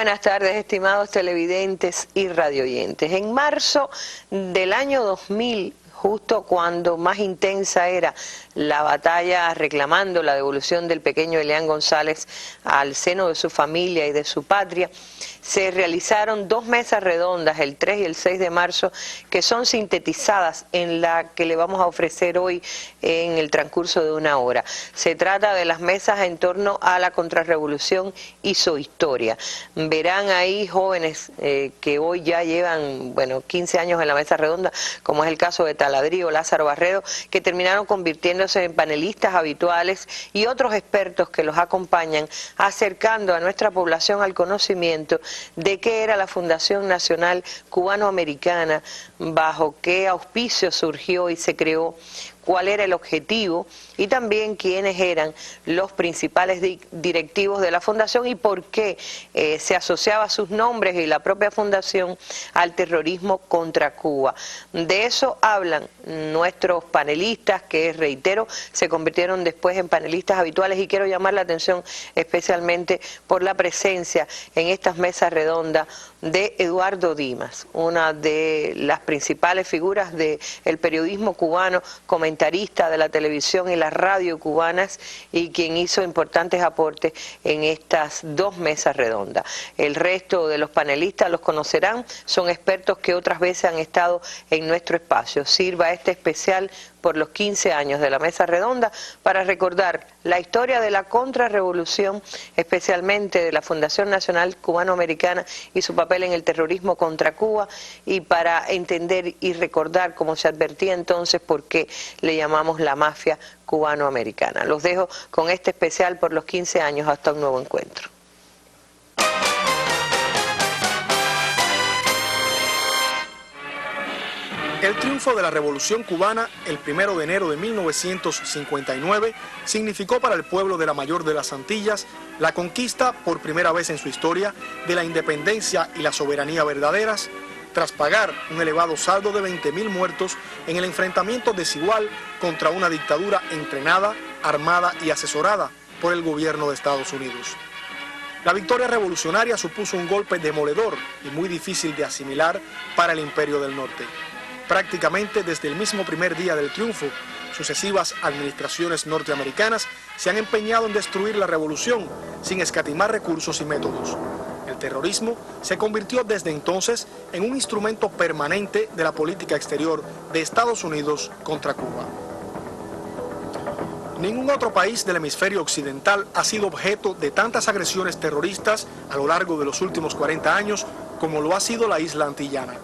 buenas tardes, estimados televidentes y radioyentes. En marzo del año 2000, justo cuando más intensa era la batalla reclamando la devolución del pequeño Elian González al seno de su familia y de su patria, se realizaron dos mesas redondas, el 3 y el 6 de marzo, que son sintetizadas en la que le vamos a ofrecer hoy en el transcurso de una hora. Se trata de las mesas en torno a la contrarrevolución y su historia. Verán ahí jóvenes que hoy ya llevan 15 años en la mesa redonda, como es el caso de Taladrillo, Lázaro Barredo, que terminaron convirtiéndose en panelistas habituales, y otros expertos que los acompañan, acercando a nuestra población al conocimiento de qué era la Fundación Nacional Cubano-Americana, bajo qué auspicio surgió y se creó, cuál era el objetivo y también quiénes eran los principales directivos de la fundación y por qué se asociaba sus nombres y la propia fundación al terrorismo contra Cuba. De eso hablan nuestros panelistas, que reitero, se convirtieron después en panelistas habituales, y quiero llamar la atención especialmente por la presencia en estas mesas redondas de Eduardo Dimas, una de las principales figuras del periodismo cubano, comentarista de la televisión y la radio cubanas, y quien hizo importantes aportes en estas dos mesas redondas. El resto de los panelistas los conocerán, son expertos que otras veces han estado en nuestro espacio. Sirva este especial por los 15 años de la mesa redonda para recordar la historia de la contrarrevolución, especialmente de la Fundación Nacional Cubano-Americana y su papel en el terrorismo contra Cuba, y para entender y recordar, como se advertía entonces, por qué le llamamos la mafia cubano-americana. Los dejo con este especial por los 15 años. Hasta un nuevo encuentro. El triunfo de la Revolución Cubana el 1 de enero de 1959 significó para el pueblo de la mayor de las Antillas la conquista, por primera vez en su historia, de la independencia y la soberanía verdaderas, tras pagar un elevado saldo de 20.000 muertos en el enfrentamiento desigual contra una dictadura entrenada, armada y asesorada por el gobierno de Estados Unidos. La victoria revolucionaria supuso un golpe demoledor y muy difícil de asimilar para el Imperio del Norte. Prácticamente desde el mismo primer día del triunfo, sucesivas administraciones norteamericanas se han empeñado en destruir la revolución sin escatimar recursos y métodos. El terrorismo se convirtió desde entonces en un instrumento permanente de la política exterior de Estados Unidos contra Cuba. Ningún otro país del hemisferio occidental ha sido objeto de tantas agresiones terroristas a lo largo de los últimos 40 años como lo ha sido la isla antillana.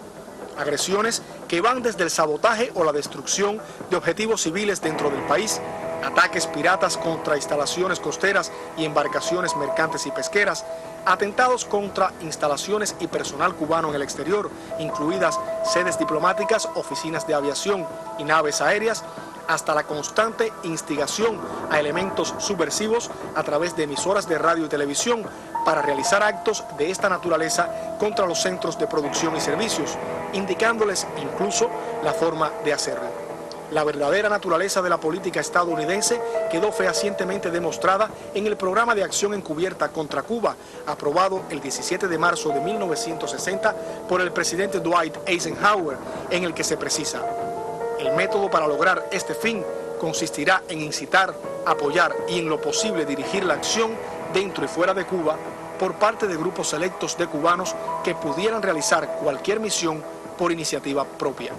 Agresiones que van desde el sabotaje o la destrucción de objetivos civiles dentro del país, ataques piratas contra instalaciones costeras y embarcaciones mercantes y pesqueras, atentados contra instalaciones y personal cubano en el exterior, incluidas sedes diplomáticas, oficinas de aviación y naves aéreas, hasta la constante instigación a elementos subversivos a través de emisoras de radio y televisión para realizar actos de esta naturaleza contra los centros de producción y servicios, indicándoles incluso la forma de hacerlo. La verdadera naturaleza de la política estadounidense quedó fehacientemente demostrada en el programa de acción encubierta contra Cuba, aprobado el 17 de marzo de 1960 por el presidente Dwight Eisenhower, en el que se precisa: el método para lograr este fin consistirá en incitar, apoyar y en lo posible dirigir la acción dentro y fuera de Cuba por parte de grupos selectos de cubanos que pudieran realizar cualquier misión por iniciativa propia.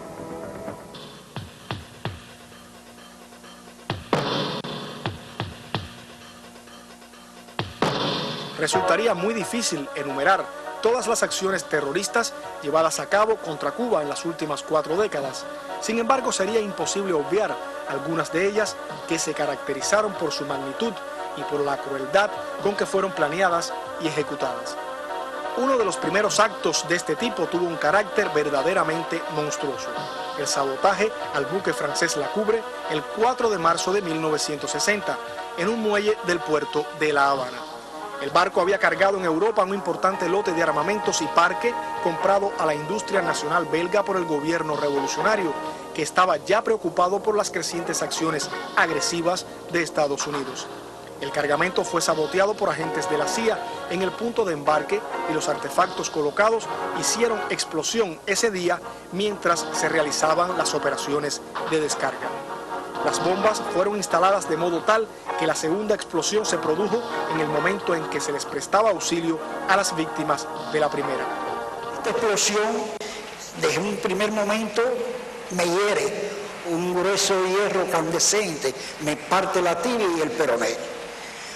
Resultaría muy difícil enumerar todas las acciones terroristas llevadas a cabo contra Cuba en las últimas 4 décadas. Sin embargo, sería imposible obviar algunas de ellas que se caracterizaron por su magnitud y por la crueldad con que fueron planeadas y ejecutadas. Uno de los primeros actos de este tipo tuvo un carácter verdaderamente monstruoso: el sabotaje al buque francés La Cubre el 4 de marzo de 1960 en un muelle del puerto de La Habana. El barco había cargado en Europa un importante lote de armamentos y parque comprado a la industria nacional belga por el gobierno revolucionario, que estaba ya preocupado por las crecientes acciones agresivas de Estados Unidos. El cargamento fue saboteado por agentes de la CIA en el punto de embarque y los artefactos colocados hicieron explosión ese día mientras se realizaban las operaciones de descarga. Las bombas fueron instaladas de modo tal que la segunda explosión se produjo en el momento en que se les prestaba auxilio a las víctimas de la primera. Esta explosión, desde un primer momento, me hiere un grueso hierro candescente, me parte la tibia y el peroné.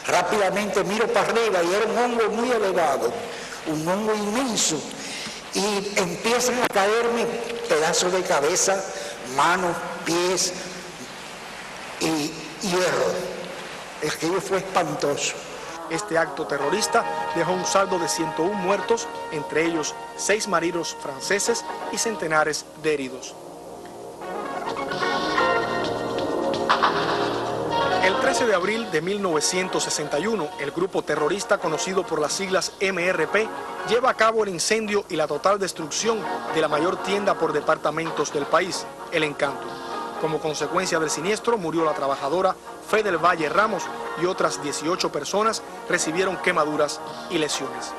Rápidamente miro para arriba y era un hongo muy elevado, un hongo inmenso, y empiezan a caerme pedazos de cabeza, manos, pies y hierro. Aquello fue espantoso. Este acto terrorista dejó un saldo de 101 muertos, entre ellos 6 marinos franceses y centenares de heridos. El 13 de abril de 1961, el grupo terrorista conocido por las siglas MRP lleva a cabo el incendio y la total destrucción de la mayor tienda por departamentos del país, El Encanto. Como consecuencia del siniestro murió la trabajadora Fe del Valle Ramos y otras 18 personas recibieron quemaduras y lesiones.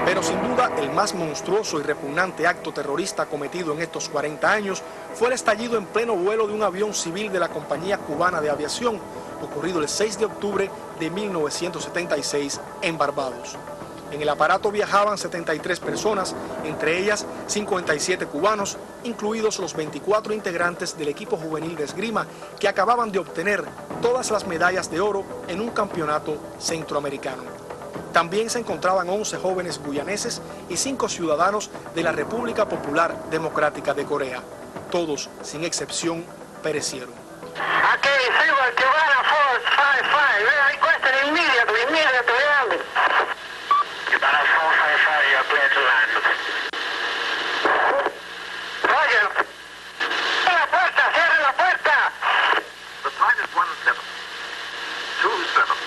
Pero sin duda el más monstruoso y repugnante acto terrorista cometido en estos 40 años fue el estallido en pleno vuelo de un avión civil de la Compañía Cubana de Aviación, ocurrido el 6 de octubre de 1976 en Barbados. En el aparato viajaban 73 personas, entre ellas 57 cubanos, incluidos los 24 integrantes del equipo juvenil de esgrima que acababan de obtener todas las medallas de oro en un campeonato centroamericano. También se encontraban 11 jóvenes guyaneses y 5 ciudadanos de la República Popular Democrática de Corea. Todos, sin excepción, perecieron. Okay, Silver, Cubana Force 5-5. Requested immediately landing. Cubana 455, you're clear to land. Roger. Cierren la puerta. The flight is 17. 27.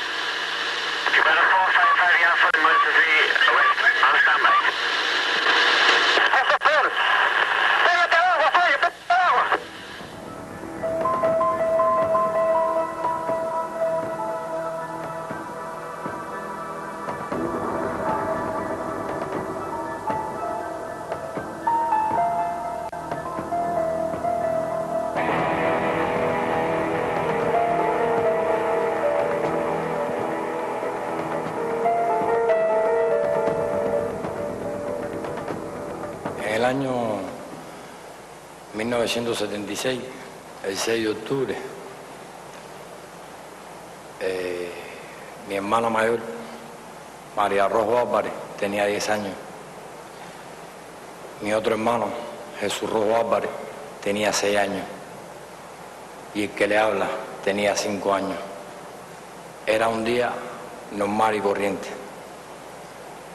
Cubana 455, you're for emergency west. On standby. Eso es. Pégate abajo, Roger, pégate abajo. año 1976, el 6 de octubre, mi hermana mayor, María Rojo Álvarez, tenía 10 años. Mi otro hermano, Jesús Rojo Álvarez, tenía 6 años. Y el que le habla tenía 5 años. Era un día normal y corriente.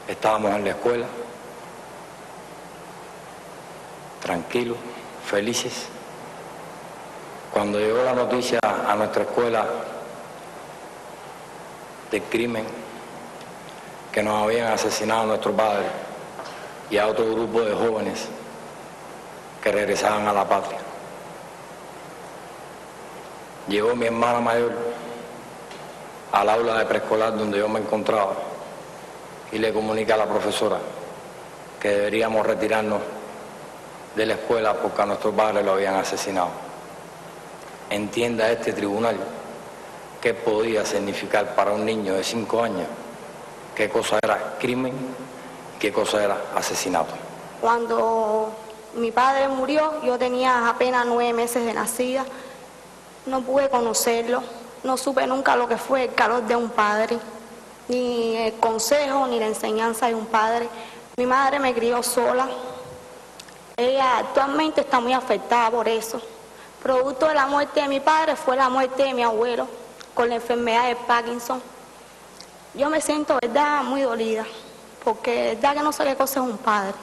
Estábamos en la escuela, tranquilos, felices. Cuando llegó la noticia a nuestra escuela del crimen, que nos habían asesinado a nuestro padre y a otro grupo de jóvenes que regresaban a la patria. Llegó mi hermana mayor al aula de preescolar donde yo me encontraba y le comunica a la profesora que deberíamos retirarnos de la escuela porque a nuestro padre lo habían asesinado. Entienda este tribunal qué podía significar para un niño de 5 años, qué cosa era crimen, qué cosa era asesinato. Cuando mi padre murió, yo tenía apenas 9 meses de nacida. No pude conocerlo, no supe nunca lo que fue el calor de un padre, ni el consejo, ni la enseñanza de un padre. Mi madre me crió sola. Ella actualmente está muy afectada por eso. Producto de la muerte de mi padre fue la muerte de mi abuelo con la enfermedad de Parkinson. Yo me siento, verdad, muy dolida, porque verdad que no sé qué cosa es un padre.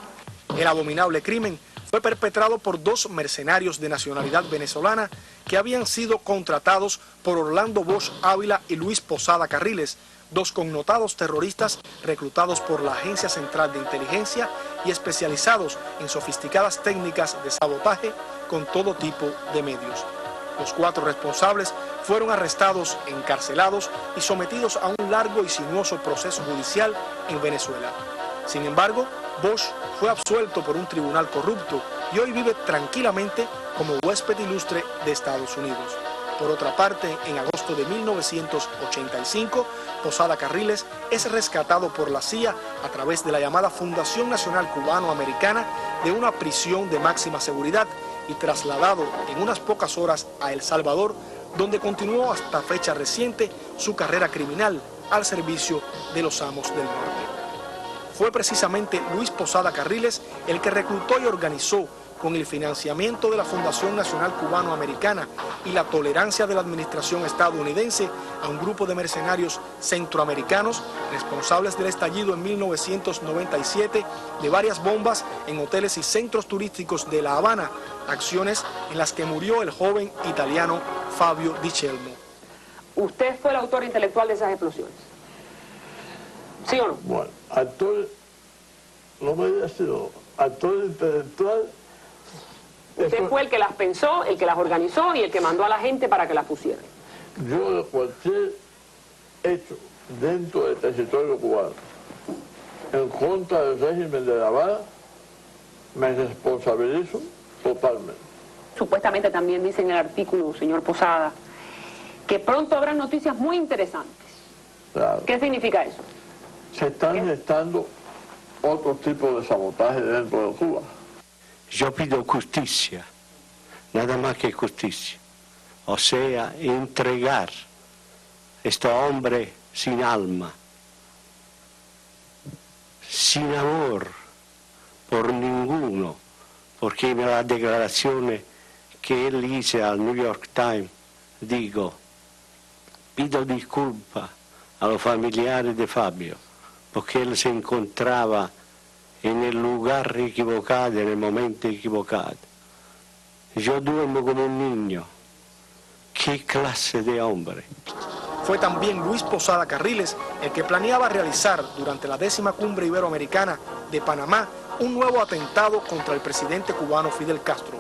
El abominable crimen fue perpetrado por 2 mercenarios de nacionalidad venezolana que habían sido contratados por Orlando Bosch Ávila y Luis Posada Carriles, 2 connotados terroristas reclutados por la Agencia Central de Inteligencia y especializados en sofisticadas técnicas de sabotaje con todo tipo de medios. Los 4 responsables fueron arrestados, encarcelados y sometidos a un largo y sinuoso proceso judicial en Venezuela. Sin embargo, Bosch fue absuelto por un tribunal corrupto y hoy vive tranquilamente como huésped ilustre de Estados Unidos. Por otra parte, en agosto de 1985, Posada Carriles es rescatado por la CIA a través de la llamada Fundación Nacional Cubano-Americana de una prisión de máxima seguridad y trasladado en unas pocas horas a El Salvador, donde continuó hasta fecha reciente su carrera criminal al servicio de los amos del norte. Fue precisamente Luis Posada Carriles el que reclutó y organizó, con el financiamiento de la Fundación Nacional Cubano-Americana y la tolerancia de la administración estadounidense, a un grupo de mercenarios centroamericanos responsables del estallido en 1997 de varias bombas en hoteles y centros turísticos de La Habana, acciones en las que murió el joven italiano Fabio Di Celmo. ¿Usted fue el autor intelectual de esas explosiones? ¿Sí o no? Bueno, actor, no me digas sino actor intelectual. Usted fue el que las pensó, el que las organizó y el que mandó a la gente para que las pusieran. Yo de cualquier hecho dentro del territorio cubano en contra del régimen de La Habana me responsabilizo totalmente. Supuestamente también dice en el artículo, señor Posada, que pronto habrán noticias muy interesantes. Claro. ¿Qué significa eso? Se están gestando otros tipos de sabotaje dentro de Cuba. Yo pido justicia, nada más que justicia, o sea, entregar a este hombre sin alma, sin amor por ninguno, porque en la declaración que él hizo al New York Times, digo, pido disculpas a los familiares de Fabio, porque él se encontraba en el lugar equivocado, en el momento equivocado. Yo duermo como un niño. ¿Qué clase de hombre? Fue también Luis Posada Carriles el que planeaba realizar durante la 10ª Cumbre Iberoamericana de Panamá un nuevo atentado contra el presidente cubano Fidel Castro,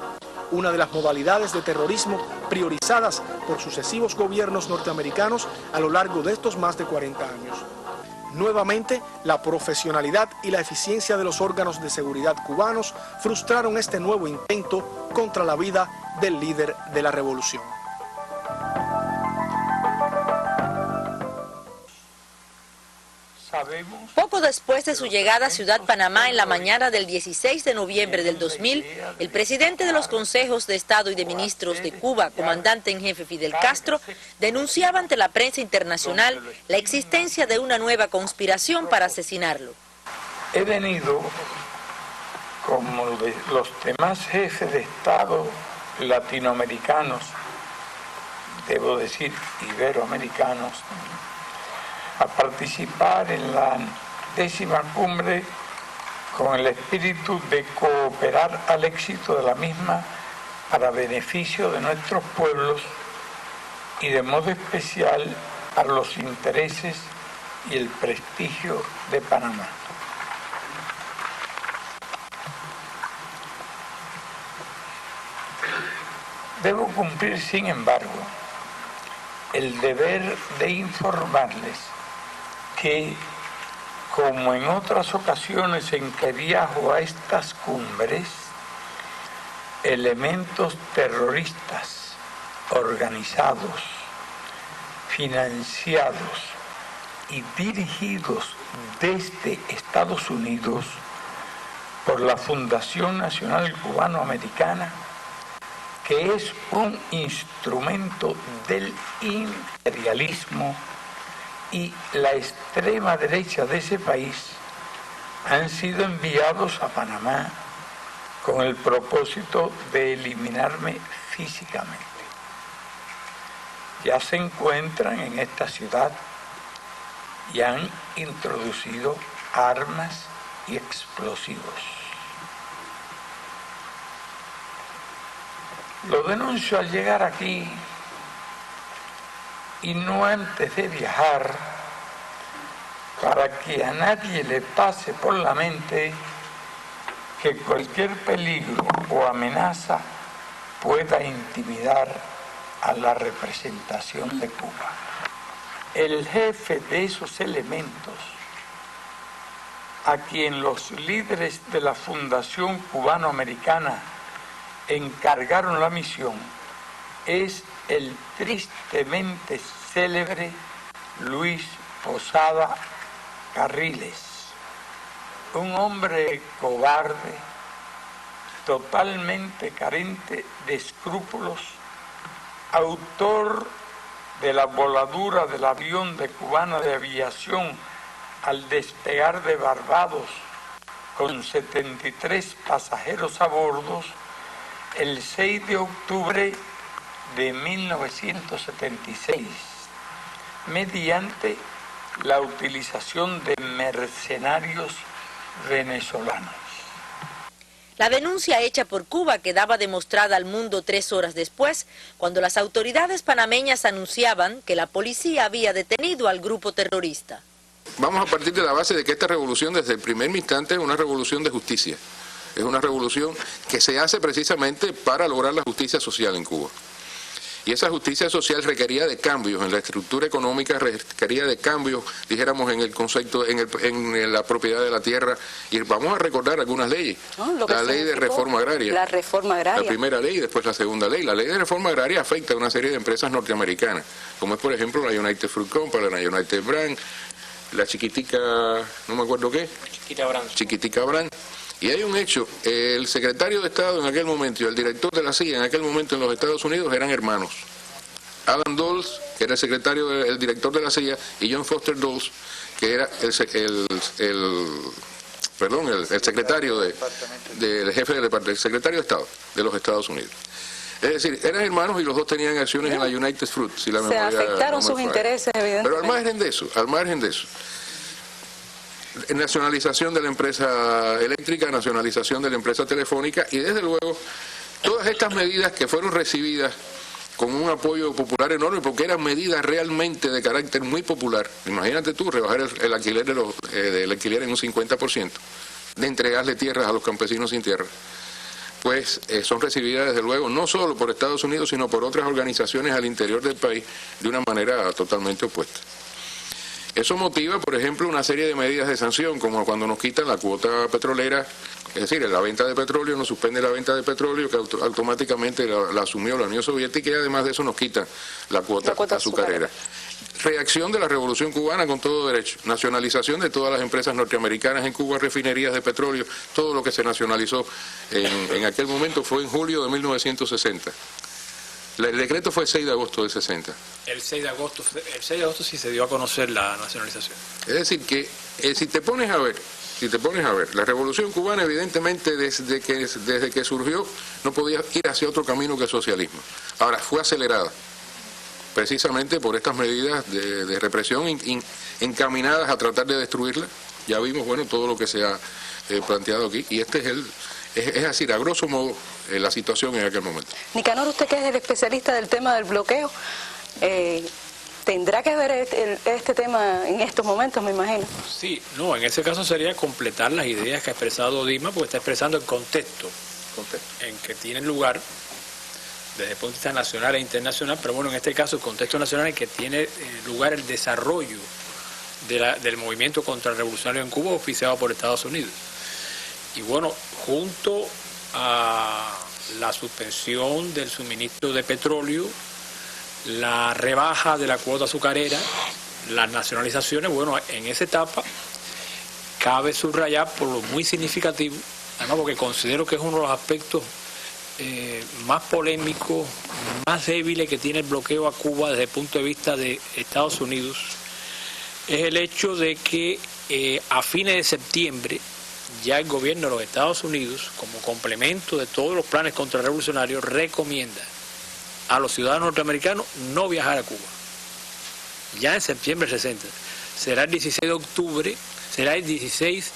una de las modalidades de terrorismo priorizadas por sucesivos gobiernos norteamericanos a lo largo de estos más de 40 años. Nuevamente, la profesionalidad y la eficiencia de los órganos de seguridad cubanos frustraron este nuevo intento contra la vida del líder de la revolución. Poco después de su llegada a Ciudad Panamá en la mañana del 16 de noviembre del 2000, el presidente de los consejos de Estado y de ministros de Cuba, comandante en jefe Fidel Castro, denunciaba ante la prensa internacional la existencia de una nueva conspiración para asesinarlo. He venido, como los demás jefes de Estado latinoamericanos, debo decir iberoamericanos, a participar en la 10ª cumbre con el espíritu de cooperar al éxito de la misma para beneficio de nuestros pueblos y de modo especial para los intereses y el prestigio de Panamá. Debo cumplir, sin embargo, el deber de informarles que, como en otras ocasiones en que viajo a estas cumbres, elementos terroristas organizados, financiados y dirigidos desde Estados Unidos por la Fundación Nacional Cubano-Americana, que es un instrumento del imperialismo, y la extrema derecha de ese país, han sido enviados a Panamá con el propósito de eliminarme físicamente. Ya se encuentran en esta ciudad y han introducido armas y explosivos. Lo denuncio al llegar aquí y no antes de viajar, para que a nadie le pase por la mente que cualquier peligro o amenaza pueda intimidar a la representación de Cuba. El jefe de esos elementos, a quien los líderes de la Fundación Cubano-Americana encargaron la misión, es el tristemente célebre Luis Posada Carriles, un hombre cobarde, totalmente carente de escrúpulos, autor de la voladura del avión de Cubana de Aviación al despegar de Barbados con 73 pasajeros a bordo el 6 de octubre de 1976, mediante la utilización de mercenarios venezolanos. La denuncia hecha por Cuba quedaba demostrada al mundo 3 horas después, cuando las autoridades panameñas anunciaban que la policía había detenido al grupo terrorista. Vamos a partir de la base de que esta revolución desde el primer instante es una revolución de justicia. Es una revolución que se hace precisamente para lograr la justicia social en Cuba. Y esa justicia social requería de cambios en la estructura económica, requería de cambios, dijéramos, en el concepto, en la propiedad de la tierra. Y vamos a recordar algunas leyes. La ley de reforma agraria. La reforma agraria. La primera ley y después la segunda ley. La ley de reforma agraria afecta a una serie de empresas norteamericanas, como es, por ejemplo, la United Fruit Company, la United Brand, la Chiquitica, no me acuerdo qué. Chiquitica Brand. Y hay un hecho, el secretario de Estado en aquel momento y el director de la CIA en aquel momento en los Estados Unidos eran hermanos. Alan Dulles, que era el director de la CIA, y John Foster Dulles, que era el secretario del jefe del departamento, el secretario de Estado de los Estados Unidos. Es decir, eran hermanos y los dos tenían acciones en la United Fruit, si la memoria se afectaron sus intereses, evidentemente. Pero al margen de eso, nacionalización de la empresa eléctrica, nacionalización de la empresa telefónica y desde luego todas estas medidas que fueron recibidas con un apoyo popular enorme porque eran medidas realmente de carácter muy popular. Imagínate tú rebajar el alquiler del alquiler en un 50%, de entregarle tierras a los campesinos sin tierra. Pues son recibidas desde luego no solo por Estados Unidos sino por otras organizaciones al interior del país de una manera totalmente opuesta. Eso motiva, por ejemplo, una serie de medidas de sanción, como cuando nos quitan la cuota petrolera, es decir, la venta de petróleo, nos suspende la venta de petróleo, que automáticamente la asumió la Unión Soviética, y además de eso nos quitan la cuota azucarera. reacción de la Revolución Cubana con todo derecho. Nacionalización de todas las empresas norteamericanas en Cuba, refinerías de petróleo, todo lo que se nacionalizó en aquel momento fue en julio de 1960. El decreto fue el 6 de agosto del 60. El 6 de agosto sí se dio a conocer la nacionalización. Es decir, que si te pones a ver, la Revolución Cubana evidentemente desde que surgió no podía ir hacia otro camino que el socialismo. Ahora, fue acelerada, precisamente por estas medidas de represión encaminadas a tratar de destruirla. Ya vimos, bueno, todo lo que se ha planteado aquí, y este es así, a grosso modo, la situación en aquel momento. Nicanor, usted que es el especialista del tema del bloqueo, ¿tendrá que ver este tema en estos momentos, me imagino? Sí, no, en ese caso sería completar las ideas que ha expresado Dilma, porque está expresando el contexto en que tiene lugar desde el punto de vista nacional e internacional, pero bueno, en este caso el contexto nacional en que tiene lugar el desarrollo del movimiento contrarrevolucionario en Cuba oficiado por Estados Unidos. Y bueno, junto a la suspensión del suministro de petróleo, la rebaja de la cuota azucarera, las nacionalizaciones, bueno, en esa etapa cabe subrayar por lo muy significativo, además porque considero que es uno de los aspectos más polémicos, más débiles que tiene el bloqueo a Cuba desde el punto de vista de Estados Unidos, es el hecho de que a fines de septiembre ya el gobierno de los Estados Unidos, como complemento de todos los planes contrarrevolucionarios, recomienda a los ciudadanos norteamericanos no viajar a Cuba. Ya en septiembre 60. Será el 16 de octubre, será el 16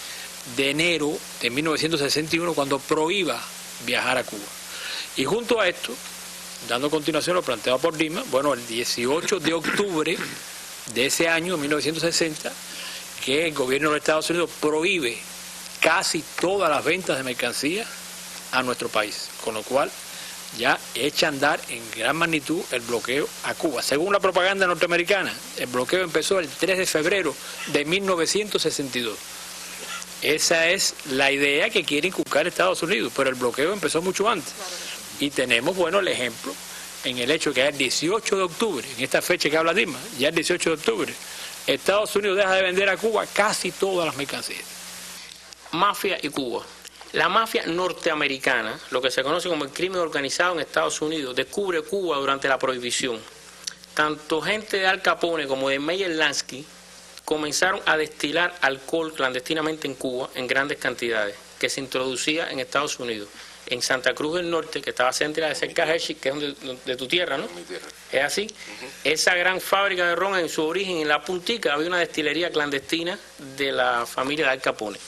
de enero de 1961 cuando prohíba viajar a Cuba. Y junto a esto, dando continuación a lo planteado por Dilma, bueno, el 18 de octubre de ese año, 1960, que el gobierno de los Estados Unidos prohíbe casi todas las ventas de mercancías a nuestro país, con lo cual ya echa a andar en gran magnitud el bloqueo a Cuba. Según la propaganda norteamericana, el bloqueo empezó el 3 de febrero de 1962. Esa es la idea que quiere inculcar Estados Unidos, pero el bloqueo empezó mucho antes. Y tenemos, bueno, el ejemplo en el hecho que el 18 de octubre, en esta fecha que habla Dilma, ya el 18 de octubre, Estados Unidos deja de vender a Cuba casi todas las mercancías. Mafia y Cuba. La mafia norteamericana, lo que se conoce como el crimen organizado en Estados Unidos, descubre Cuba durante la prohibición. Tanto gente de Al Capone como de Meyer Lansky comenzaron a destilar alcohol clandestinamente en Cuba en grandes cantidades, que se introducía en Estados Unidos. En Santa Cruz del Norte, que estaba cerca de Hershey, que es de tu tierra, ¿no? Mi tierra. Es así. Esa gran fábrica de ron, en su origen, en la puntica, había una destilería clandestina de la familia de Al Capone.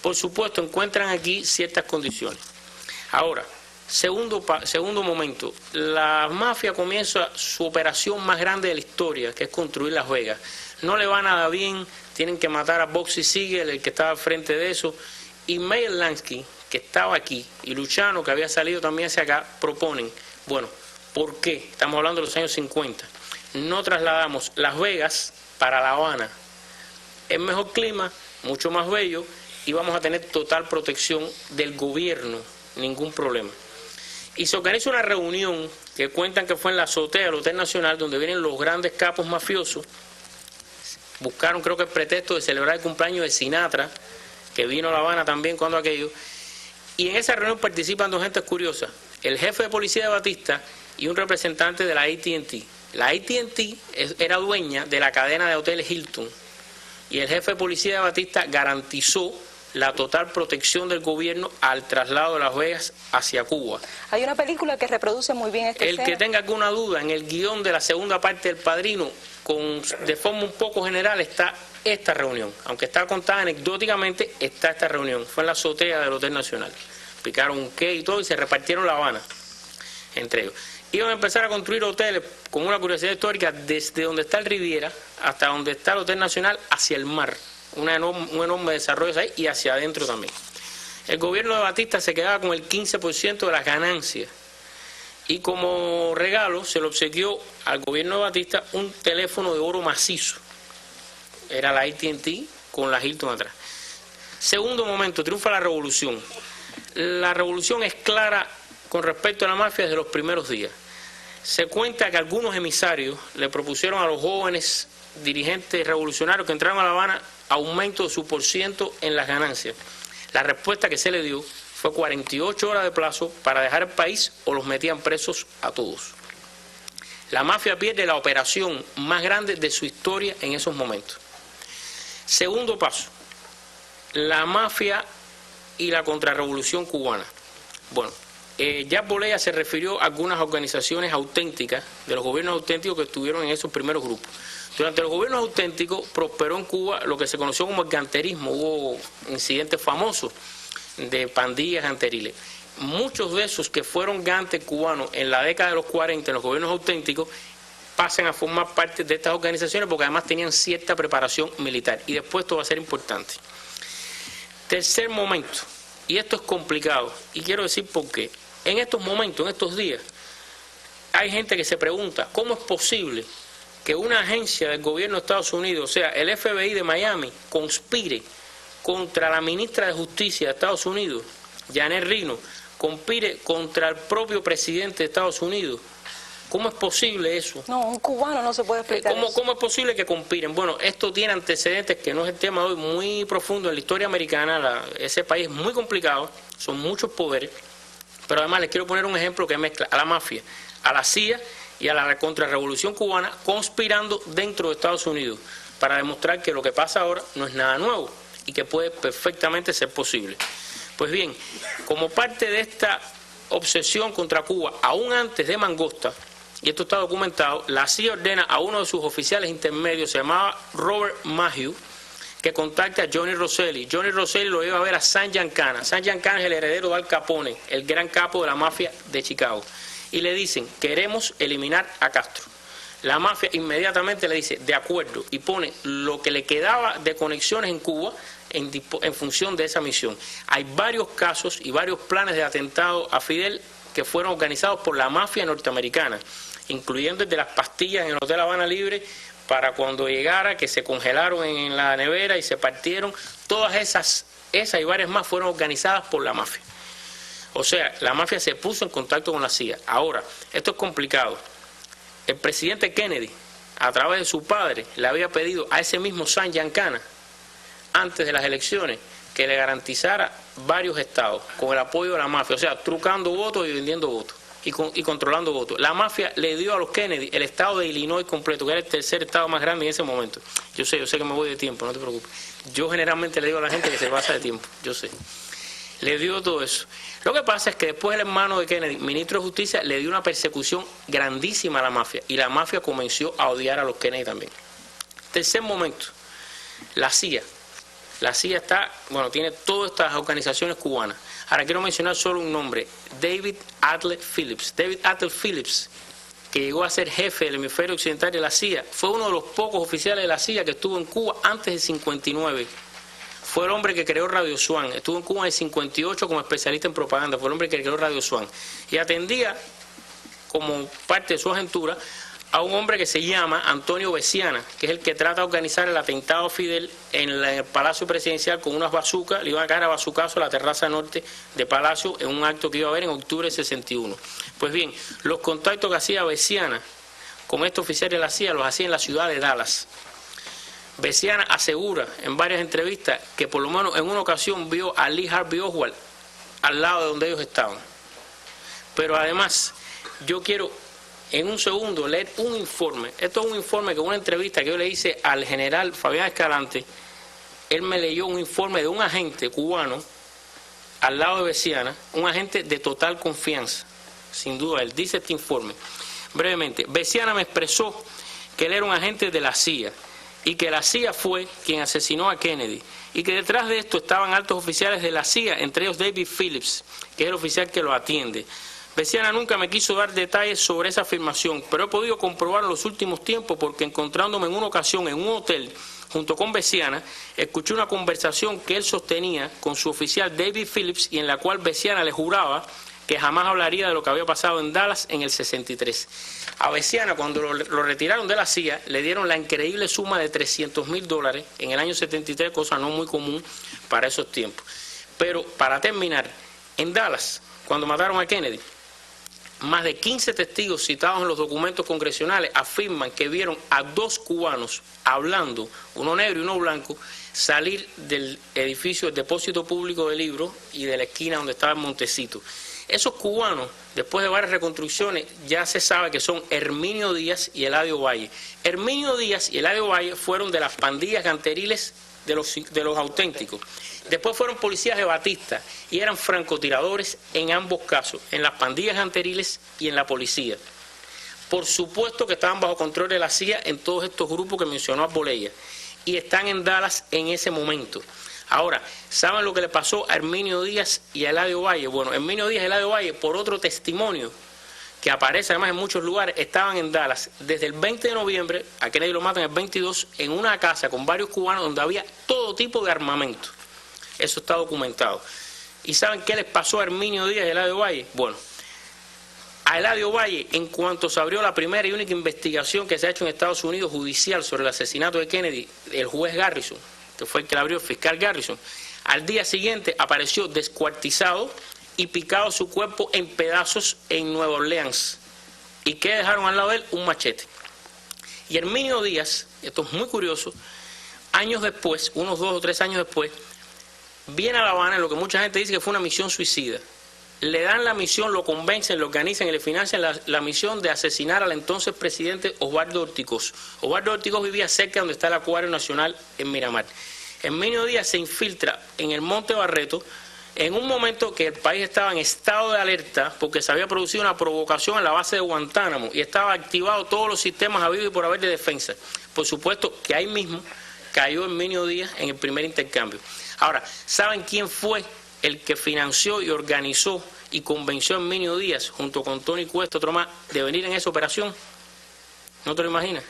Por supuesto, encuentran aquí ciertas condiciones. Ahora, segundo momento, la mafia comienza su operación más grande de la historia, que es construir Las Vegas. No le va nada bien, tienen que matar a Boxy Siegel, el que estaba al frente de eso, y Meyer Lansky, que estaba aquí, y Luciano, que había salido también hacia acá, proponen, bueno, ¿por qué? Estamos hablando de los años 50. No trasladamos Las Vegas para La Habana. Es mejor clima, mucho más bello, y vamos a tener total protección del gobierno, ningún problema. Y se organiza una reunión que cuentan que fue en la azotea del Hotel Nacional, donde vienen los grandes capos mafiosos. Buscaron, creo que el pretexto de celebrar el cumpleaños de Sinatra, que vino a La Habana también cuando aquello. Y en esa reunión participan dos gentes curiosas, el jefe de policía de Batista y un representante de la AT&T. La AT&T era dueña de la cadena de hoteles Hilton, y el jefe de policía de Batista garantizó la total protección del gobierno al traslado de Las Vegas hacia Cuba. Hay una película que reproduce muy bien esta escena. El que tenga alguna duda, en el guión de la segunda parte del Padrino, de forma un poco general, está esta reunión. Aunque está contada anecdóticamente, está esta reunión. Fue en la azotea del Hotel Nacional. Picaron un qué y todo y se repartieron La Habana entre ellos. Iban a empezar a construir hoteles, con una curiosidad histórica, desde donde está el Riviera hasta donde está el Hotel Nacional, hacia el mar. Un enorme desarrollo ahí y hacia adentro también. El gobierno de Batista se quedaba con el 15% de las ganancias. Y como regalo se le obsequió al gobierno de Batista un teléfono de oro macizo. Era la AT&T con la Hilton atrás. Segundo momento, triunfa la revolución. La revolución es clara con respecto a la mafia desde los primeros días. Se cuenta que algunos emisarios le propusieron a los jóvenes dirigentes revolucionarios que entraron a La Habana aumento de su % en las ganancias. La respuesta que se le dio fue 48 horas de plazo para dejar el país o los metían presos a todos. La mafia pierde la operación más grande de su historia en esos momentos. Segundo paso, la mafia y la contrarrevolución cubana. Bueno, Jack Bolea se refirió a algunas organizaciones auténticas, de los gobiernos auténticos que estuvieron en esos primeros grupos. Durante los gobiernos auténticos prosperó en Cuba lo que se conoció como el ganterismo. Hubo incidentes famosos de pandillas ganteriles. Muchos de esos que fueron gantes cubanos en la década de los 40 en los gobiernos auténticos pasan a formar parte de estas organizaciones porque además tenían cierta preparación militar. Y después esto va a ser importante. Tercer momento, y esto es complicado, y quiero decir por qué. En estos momentos, en estos días, hay gente que se pregunta, ¿cómo es posible que una agencia del gobierno de Estados Unidos, o sea, el FBI de Miami, conspire contra la ministra de Justicia de Estados Unidos, Janet Reno, conspire contra el propio presidente de Estados Unidos? ¿Cómo es posible eso? No, un cubano no se puede explicar eso. ¿Cómo es posible que conspiren? Bueno, esto tiene antecedentes que no es el tema de hoy, muy profundo en la historia americana. Ese país es muy complicado, son muchos poderes, pero además les quiero poner un ejemplo que mezcla a la mafia, a la CIA y a la contrarrevolución cubana conspirando dentro de Estados Unidos para demostrar que lo que pasa ahora no es nada nuevo y que puede perfectamente ser posible. Pues bien, como parte de esta obsesión contra Cuba, aún antes de Mangosta, y esto está documentado, la CIA ordena a uno de sus oficiales intermedios, se llamaba Robert Mayhew, que contacte a Johnny Rosselli. Johnny Rosselli lo iba a ver a San Giancana. San Giancana es el heredero de Al Capone, el gran capo de la mafia de Chicago. Y le dicen, queremos eliminar a Castro. La mafia inmediatamente le dice, de acuerdo, y pone lo que le quedaba de conexiones en Cuba en función de esa misión. Hay varios casos y varios planes de atentado a Fidel que fueron organizados por la mafia norteamericana, incluyendo el de las pastillas en el Hotel Habana Libre, para cuando llegara, que se congelaron en la nevera y se partieron. Todas esas y varias más fueron organizadas por la mafia. O sea, la mafia se puso en contacto con la CIA. Ahora, esto es complicado. El presidente Kennedy, a través de su padre, le había pedido a ese mismo San Giancana, antes de las elecciones, que le garantizara varios estados con el apoyo de la mafia, o sea, trucando votos y vendiendo votos y controlando votos. La mafia le dio a los Kennedy el estado de Illinois completo, que era el tercer estado más grande en ese momento. Yo sé que me voy de tiempo, no te preocupes. Yo generalmente le digo a la gente que se pasa de tiempo, yo sé. Le dio todo eso. Lo que pasa es que después el hermano de Kennedy, ministro de Justicia, le dio una persecución grandísima a la mafia y la mafia comenzó a odiar a los Kennedy también. Tercer momento, la CIA. La CIA tiene todas estas organizaciones cubanas. Ahora quiero mencionar solo un nombre, David Adler Phillips. David Adler Phillips, que llegó a ser jefe del hemisferio occidental de la CIA, fue uno de los pocos oficiales de la CIA que estuvo en Cuba antes del 59. Fue el hombre que creó Radio Swan. Estuvo en Cuba en el 58 como especialista en propaganda. Fue el hombre que creó Radio Swan. Y atendía, como parte de su agentura, a un hombre que se llama Antonio Veciana, que es el que trata de organizar el atentado a Fidel en el Palacio Presidencial con unas bazucas. Le iban a caer a bazucazo a la terraza norte de Palacio en un acto que iba a haber en octubre del 61. Pues bien, los contactos que hacía Veciana con este oficial de la CIA los hacía en la ciudad de Dallas. Veciana asegura en varias entrevistas que por lo menos en una ocasión vio a Lee Harvey Oswald al lado de donde ellos estaban. Pero además, yo quiero en un segundo leer un informe. Esto es un informe que una entrevista que yo le hice al general Fabián Escalante. Él me leyó un informe de un agente cubano al lado de Veciana, un agente de total confianza, sin duda. Él dice este informe. Brevemente, Veciana me expresó que él era un agente de la CIA y que la CIA fue quien asesinó a Kennedy y que detrás de esto estaban altos oficiales de la CIA, entre ellos David Phillips, que es el oficial que lo atiende. Veciana nunca me quiso dar detalles sobre esa afirmación, pero he podido comprobar en los últimos tiempos porque encontrándome en una ocasión en un hotel junto con Veciana, escuché una conversación que él sostenía con su oficial David Phillips y en la cual Veciana le juraba que jamás hablaría de lo que había pasado en Dallas en el 63. A Veciana, cuando lo retiraron de la CIA, le dieron la increíble suma de $300,000 en el año 73, cosa no muy común para esos tiempos. Pero para terminar, en Dallas, cuando mataron a Kennedy, más de 15 testigos citados en los documentos congresionales afirman que vieron a 2 cubanos hablando, uno negro y uno blanco, salir del edificio del depósito público de libros y de la esquina donde estaba el Montecito. Esos cubanos, después de varias reconstrucciones, ya se sabe que son Herminio Díaz y Eladio Valle. Herminio Díaz y Eladio Valle fueron de las pandillas ganteriles de los auténticos. Después fueron policías de Batista y eran francotiradores en ambos casos, en las pandillas ganteriles y en la policía. Por supuesto que estaban bajo control de la CIA en todos estos grupos que mencionó Arbolella y están en Dallas en ese momento. Ahora, ¿saben lo que le pasó a Herminio Díaz y a Eladio Valle? Bueno, Herminio Díaz y Eladio Valle, por otro testimonio que aparece además en muchos lugares, estaban en Dallas desde el 20 de noviembre, a Kennedy lo matan el 22, en una casa con varios cubanos donde había todo tipo de armamento. Eso está documentado. ¿Y saben qué les pasó a Herminio Díaz y Eladio Valle? Bueno, a Eladio Valle, en cuanto se abrió la primera y única investigación que se ha hecho en Estados Unidos judicial sobre el asesinato de Kennedy, el juez Garrison, que fue el que la abrió, el fiscal Garrison, al día siguiente apareció descuartizado y picado su cuerpo en pedazos en Nueva Orleans. ¿Y qué dejaron al lado de él? Un machete. Y Herminio Díaz, esto es muy curioso, años después, unos 2 o 3 años después, viene a La Habana en lo que mucha gente dice que fue una misión suicida. Le dan la misión, lo convencen, lo organizan y le financian la misión de asesinar al entonces presidente Osvaldo Ortigoz. Osvaldo Ortigoz vivía cerca donde está el Acuario Nacional en Miramar. Herminio Díaz se infiltra en el Monte Barreto en un momento que el país estaba en estado de alerta porque se había producido una provocación en la base de Guantánamo y estaba activado todos los sistemas habidos y por haber de defensa. Por supuesto que ahí mismo cayó Herminio Díaz en el primer intercambio. Ahora, ¿saben quién fue el que financió y organizó y convenció a Herminio Díaz junto con Tony Cuesta, otro más, de venir en esa operación? ¿No te lo imaginas?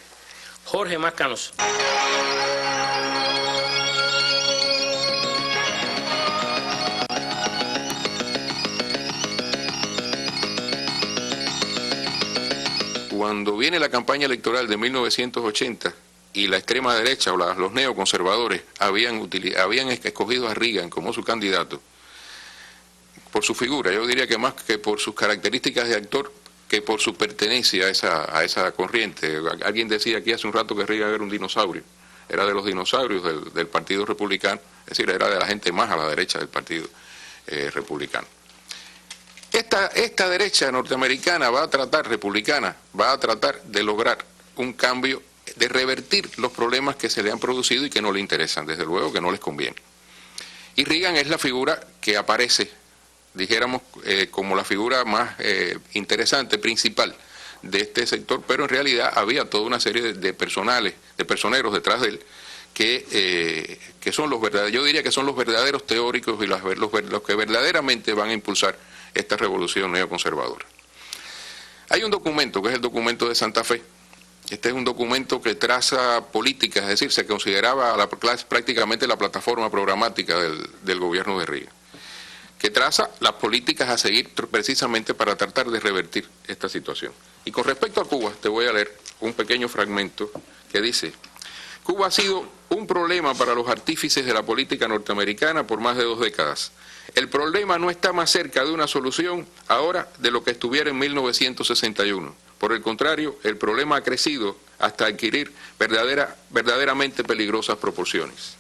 Jorge Mascanos. Cuando viene la campaña electoral de 1980 y la extrema derecha o los neoconservadores habían escogido a Reagan como su candidato, por su figura, yo diría que más que por sus características de actor, que por su pertenencia a esa corriente. Alguien decía aquí hace un rato que Reagan era un dinosaurio, era de los dinosaurios del Partido Republicano, es decir, era de la gente más a la derecha del Partido Republicano. Esta derecha norteamericana republicana, va a tratar de lograr un cambio, de revertir los problemas que se le han producido y que no le interesan, desde luego que no les conviene. Y Reagan es la figura que aparece, dijéramos, como la figura más interesante, principal de este sector, pero en realidad había toda una serie de personeros detrás de él, que son los verdaderos, yo diría que son los verdaderos teóricos y los que verdaderamente van a impulsar esta revolución neoconservadora. Hay un documento que es el documento de Santa Fe. Este es un documento que traza políticas, es decir, se consideraba prácticamente la plataforma programática del gobierno de Reagan, que traza las políticas a seguir precisamente para tratar de revertir esta situación. Y con respecto a Cuba, te voy a leer un pequeño fragmento que dice: Cuba ha sido un problema para los artífices de la política norteamericana por más de 2 décadas. El problema no está más cerca de una solución ahora de lo que estuviera en 1961. Por el contrario, el problema ha crecido hasta adquirir verdaderamente peligrosas proporciones.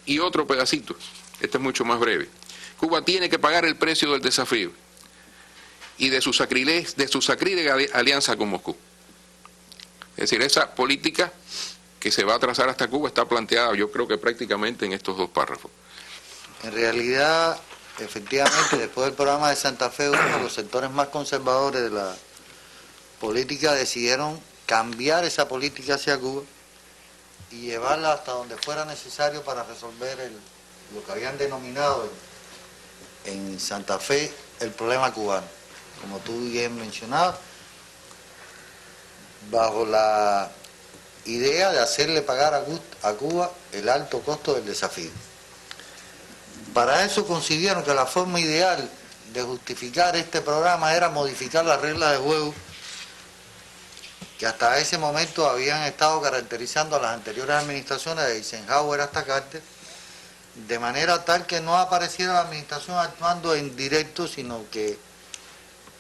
Y otro pedacito, este es mucho más breve. Cuba tiene que pagar el precio del desafío y de su sacrílega alianza con Moscú. Es decir, esa política que se va a trazar hasta Cuba está planteada, yo creo que prácticamente en estos 2 párrafos. En realidad, efectivamente, después del programa de Santa Fe, uno de los sectores más conservadores de la política decidieron cambiar esa política hacia Cuba y llevarla hasta donde fuera necesario para resolver lo que habían denominado en Santa Fe el problema cubano. Como tú bien mencionabas, bajo la idea de hacerle pagar a Cuba el alto costo del desafío. Para eso concibieron que la forma ideal de justificar este programa era modificar las reglas de juego que hasta ese momento habían estado caracterizando a las anteriores administraciones de Eisenhower hasta Carter, de manera tal que no apareciera la administración actuando en directo, sino que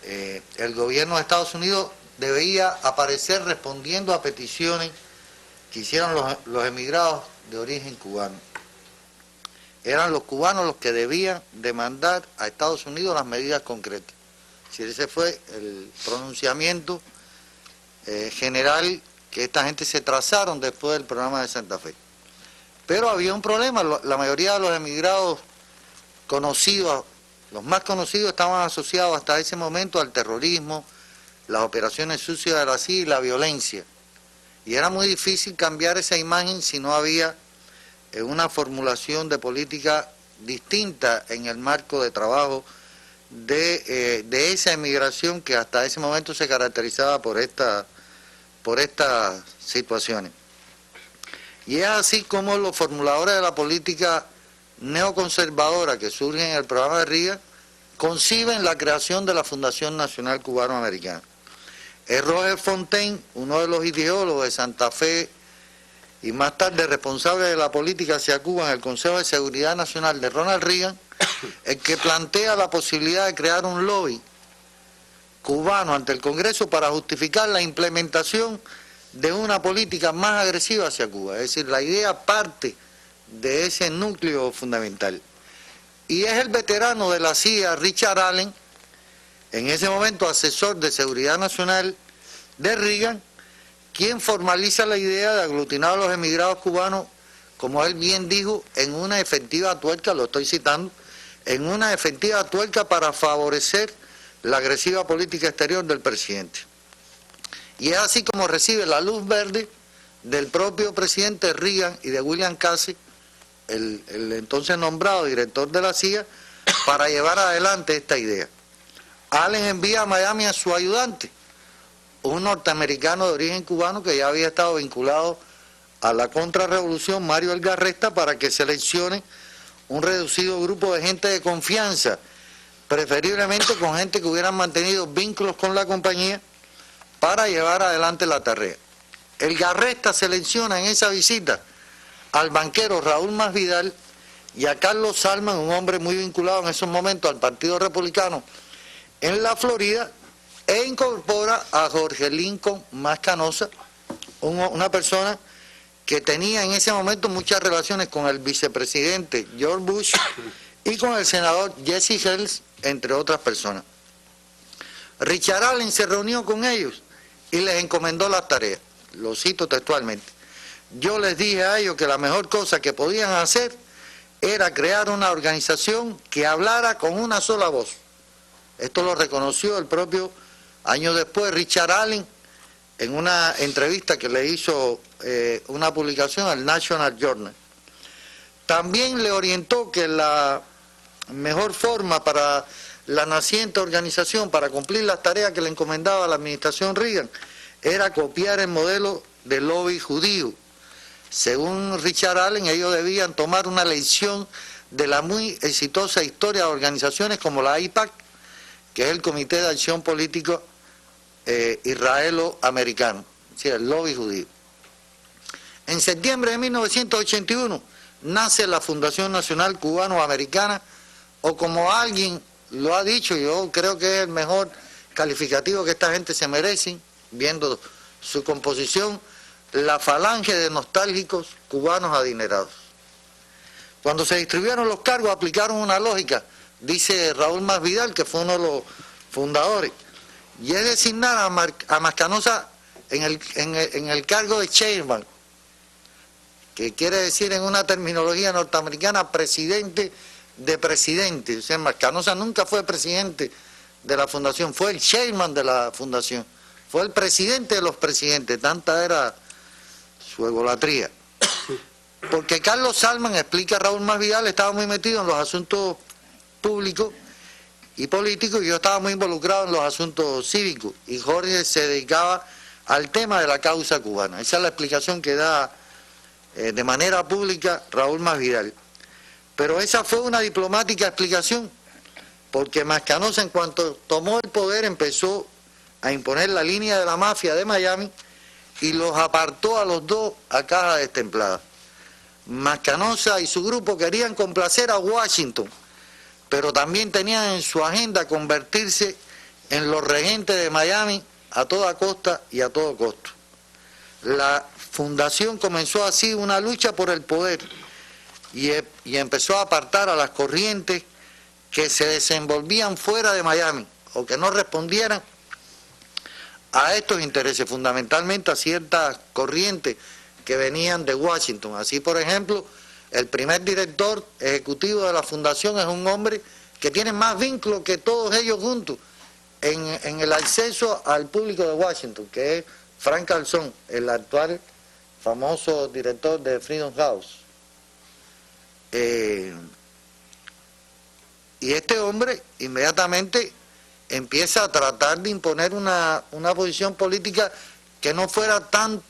el gobierno de Estados Unidos debía aparecer respondiendo a peticiones que hicieron los emigrados de origen cubano. Eran los cubanos los que debían demandar a Estados Unidos las medidas concretas. Si ese fue el pronunciamiento general que esta gente se trazaron después del programa de Santa Fe. Pero había un problema, la mayoría de los emigrados conocidos, los más conocidos, estaban asociados hasta ese momento al terrorismo, las operaciones sucias de la CIA y la violencia. Y era muy difícil cambiar esa imagen si no había una formulación de política distinta en el marco de trabajo de esa emigración que hasta ese momento se caracterizaba por estas situaciones. Y es así como los formuladores de la política neoconservadora que surge en el programa de Reagan conciben la creación de la Fundación Nacional Cubano-Americana. Es Roger Fontaine, uno de los ideólogos de Santa Fe y más tarde responsable de la política hacia Cuba en el Consejo de Seguridad Nacional de Ronald Reagan, el que plantea la posibilidad de crear un lobby cubano ante el Congreso para justificar la implementación de una política más agresiva hacia Cuba. Es decir, la idea parte de ese núcleo fundamental. Y es el veterano de la CIA, Richard Allen, en ese momento asesor de Seguridad Nacional de Reagan, quien formaliza la idea de aglutinar a los emigrados cubanos, como él bien dijo, en una efectiva tuerca, lo estoy citando, en una efectiva tuerca para favorecer la agresiva política exterior del presidente. Y es así como recibe la luz verde del propio presidente Reagan y de William Casey, el entonces nombrado director de la CIA, para llevar adelante esta idea. Allen envía a Miami a su ayudante, un norteamericano de origen cubano que ya había estado vinculado a la contrarrevolución, Mario Elgarresta, para que seleccione un reducido grupo de gente de confianza, preferiblemente con gente que hubieran mantenido vínculos con la compañía, para llevar adelante la tarea. Elgarresta selecciona en esa visita al banquero Raúl Masvidal y a Carlos Salman, un hombre muy vinculado en esos momentos al Partido Republicano en la Florida, e incorpora a Jorge Lincoln Mascanosa, una persona que tenía en ese momento muchas relaciones con el vicepresidente George Bush y con el senador Jesse Helms, entre otras personas. Richard Allen se reunió con ellos y les encomendó las tareas. Lo cito textualmente. Yo les dije a ellos que la mejor cosa que podían hacer era crear una organización que hablara con una sola voz. Esto lo reconoció el propio año después Richard Allen en una entrevista que le hizo una publicación al National Journal. También le orientó que la mejor forma para la naciente organización para cumplir las tareas que le encomendaba la administración Reagan era copiar el modelo del lobby judío. Según Richard Allen, ellos debían tomar una lección de la muy exitosa historia de organizaciones como la AIPAC, que es el Comité de Acción Político Israelo-Americano, es decir, el lobby judío. En septiembre de 1981 nace la Fundación Nacional Cubano-Americana, o como alguien lo ha dicho, yo creo que es el mejor calificativo que esta gente se merece, viendo su composición, la falange de nostálgicos cubanos adinerados. Cuando se distribuyeron los cargos aplicaron una lógica, dice Raúl Masvidal, que fue uno de los fundadores, y es designar a Mascanosa en el cargo de chairman, que quiere decir en una terminología norteamericana presidente de presidente. O sea, Mascanosa nunca fue presidente de la fundación, fue el chairman de la fundación, fue el presidente de los presidentes, tanta era su egolatría. Porque Carlos Salman, explica Raúl Masvidal, estaba muy metido en los asuntos públicos y políticos, y yo estaba muy involucrado en los asuntos cívicos, y Jorge se dedicaba al tema de la causa cubana. Esa es la explicación que da de manera pública Raúl Masvidal. Pero esa fue una diplomática explicación, porque Mascanosa, en cuanto tomó el poder, empezó a imponer la línea de la mafia de Miami y los apartó a los dos a caja destemplada. Mascanosa y su grupo querían complacer a Washington, pero también tenían en su agenda convertirse en los regentes de Miami a toda costa y a todo costo. La fundación comenzó así una lucha por el poder y empezó a apartar a las corrientes que se desenvolvían fuera de Miami o que no respondieran a estos intereses, fundamentalmente a ciertas corrientes que venían de Washington. Así, por ejemplo, el primer director ejecutivo de la fundación es un hombre que tiene más vínculos que todos ellos juntos en el acceso al público de Washington, que es Frank Calzón, el actual famoso director de Freedom House. Y este hombre inmediatamente empieza a tratar de imponer una posición política que no fuera tan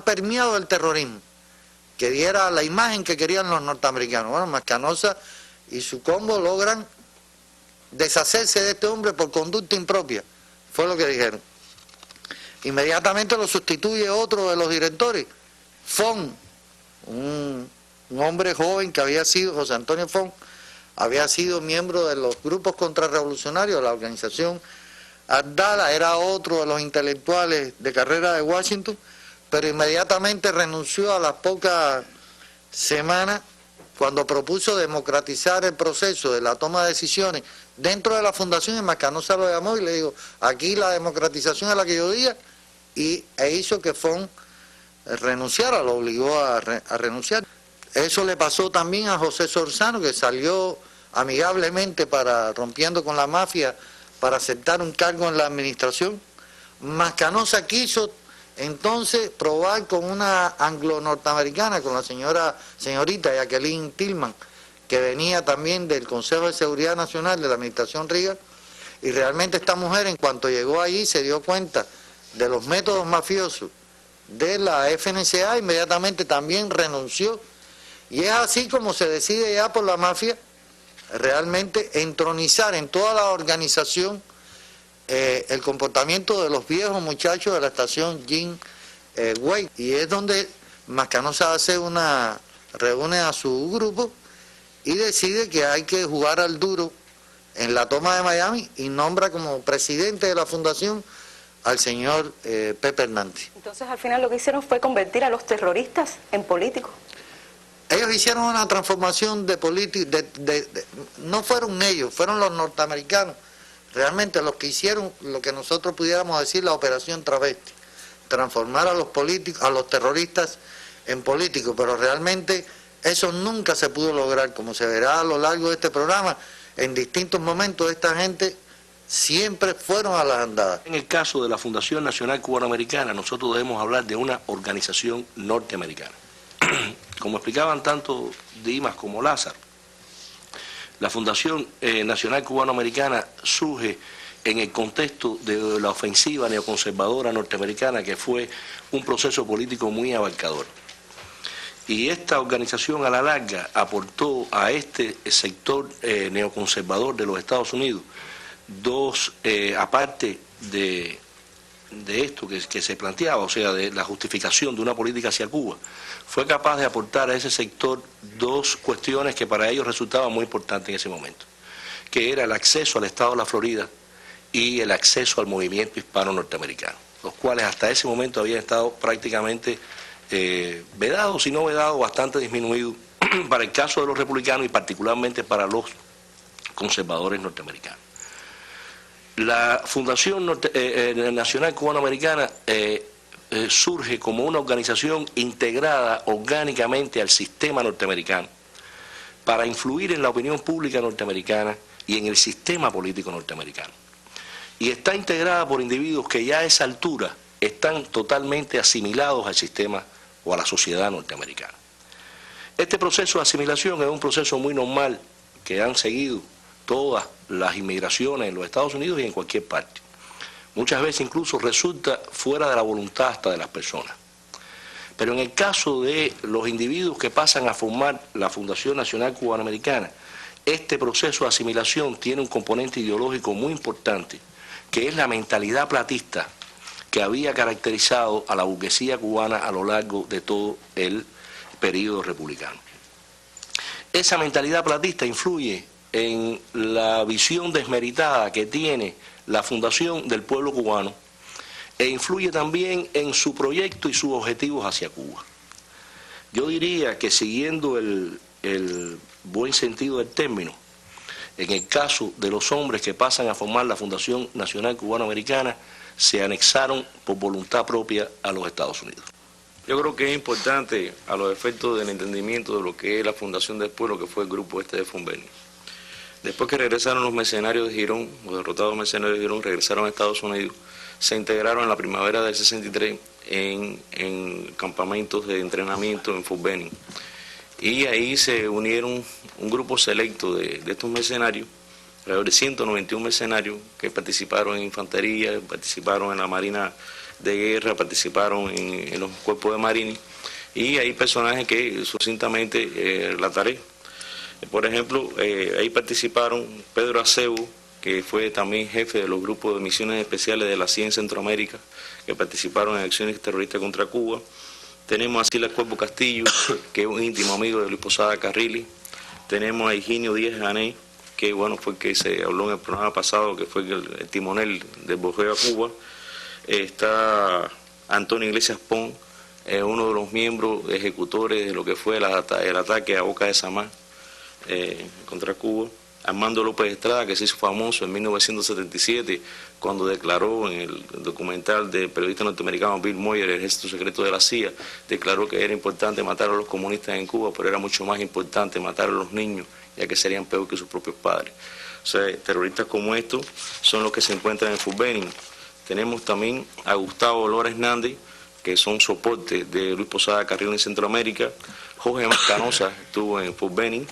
permeado del terrorismo, que diera la imagen que querían los norteamericanos. Bueno, Mascanosa y su combo logran deshacerse de este hombre por conducta impropia, fue lo que dijeron. Inmediatamente lo sustituye otro de los directores, Font, un hombre joven que había sido, José Antonio Font, había sido miembro de los grupos contrarrevolucionarios de la organización Abdala, era otro de los intelectuales de carrera de Washington, pero inmediatamente renunció a las pocas semanas cuando propuso democratizar el proceso de la toma de decisiones dentro de la fundación. Y Mascanosa lo llamó y le dijo, aquí la democratización es la que yo diga, e hizo que Font renunciara, lo obligó a renunciar. Eso le pasó también a José Sorzano, que salió amigablemente rompiendo con la mafia para aceptar un cargo en la administración. Mascanosa quiso entonces probar con una anglo-norteamericana, con la señorita Jacqueline Tillman, que venía también del Consejo de Seguridad Nacional de la administración Reagan, y realmente esta mujer, en cuanto llegó allí, se dio cuenta de los métodos mafiosos de la FNCA, inmediatamente también renunció, y es así como se decide ya por la mafia realmente entronizar en toda la organización el comportamiento de los viejos muchachos de la estación Jim Wade, y es donde Mascanosa reúne a su grupo y decide que hay que jugar al duro en la toma de Miami y nombra como presidente de la fundación al señor Pepe Hernández. Entonces al final lo que hicieron fue convertir a los terroristas en políticos. Ellos hicieron una transformación de política, no fueron ellos, fueron los norteamericanos realmente los que hicieron lo que nosotros pudiéramos decir la operación travesti, transformar a los políticos, a los terroristas en políticos, pero realmente eso nunca se pudo lograr. Como se verá a lo largo de este programa, en distintos momentos esta gente siempre fueron a las andadas. En el caso de la Fundación Nacional Cubanoamericana, nosotros debemos hablar de una organización norteamericana. Como explicaban tanto Dimas como Lázaro, la Fundación Nacional Cubanoamericana surge en el contexto de la ofensiva neoconservadora norteamericana, que fue un proceso político muy abarcador. Y esta organización a la larga aportó a este sector neoconservador de los Estados Unidos aparte de esto que se planteaba, o sea, de la justificación de una política hacia Cuba, fue capaz de aportar a ese sector dos cuestiones que para ellos resultaban muy importantes en ese momento, que era el acceso al Estado de la Florida y el acceso al movimiento hispano norteamericano, los cuales hasta ese momento habían estado prácticamente vedados, si no vedados, bastante disminuidos para el caso de los republicanos y particularmente para los conservadores norteamericanos. La Fundación Nacional Cubanoamericana surge como una organización integrada orgánicamente al sistema norteamericano para influir en la opinión pública norteamericana y en el sistema político norteamericano. Y está integrada por individuos que ya a esa altura están totalmente asimilados al sistema o a la sociedad norteamericana. Este proceso de asimilación es un proceso muy normal que han seguido todas las inmigraciones en los Estados Unidos y en cualquier parte. Muchas veces incluso resulta fuera de la voluntad hasta de las personas. Pero en el caso de los individuos que pasan a formar la Fundación Nacional Cubanoamericana, este proceso de asimilación tiene un componente ideológico muy importante, que es la mentalidad platista que había caracterizado a la burguesía cubana a lo largo de todo el período republicano. Esa mentalidad platista influye en la visión desmeritada que tiene la fundación del pueblo cubano e influye también en su proyecto y sus objetivos hacia Cuba. Yo diría que siguiendo el buen sentido del término, en el caso de los hombres que pasan a formar la Fundación Nacional Cubano-Americana, se anexaron por voluntad propia a los Estados Unidos. Yo creo que es importante a los efectos del entendimiento de lo que es la Fundación del Pueblo, que fue el grupo de Fonbeni. Después que regresaron los mercenarios de Girón, los derrotados mercenarios de Girón regresaron a Estados Unidos, se integraron en la primavera del 63 en campamentos de entrenamiento en Fort Benning. Y ahí se unieron un grupo selecto de estos mercenarios, alrededor de 191 mercenarios que participaron en infantería, participaron en la Marina de Guerra, participaron en los cuerpos de marines, y hay personajes que sucintamente relataré. Por ejemplo, ahí participaron Pedro Acebo, que fue también jefe de los grupos de misiones especiales de la CIA en Centroamérica, que participaron en acciones terroristas contra Cuba. Tenemos a Silas Cuervo Castillo, que es un íntimo amigo de Luis Posada Carrilli. Tenemos a Higinio Díaz Jané, que bueno, fue que se habló en el programa pasado, que fue el timonel del bloqueo a Cuba. Está Antonio Iglesias Pon, uno de los miembros ejecutores de lo que fue el ataque a Boca de Samar contra Cuba. Armando López Estrada, que se hizo famoso en 1977 cuando declaró en el documental del periodista norteamericano Bill Moyer, el ejército secreto de la CIA, declaró que era importante matar a los comunistas en Cuba, pero era mucho más importante matar a los niños, ya que serían peor que sus propios padres. O sea, terroristas como estos son los que se encuentran en Fort Benning. Tenemos también a Gustavo Lora Hernández, que son soportes de Luis Posada Carrillo en Centroamérica. Jorge Mascanosa estuvo en Fort Benning.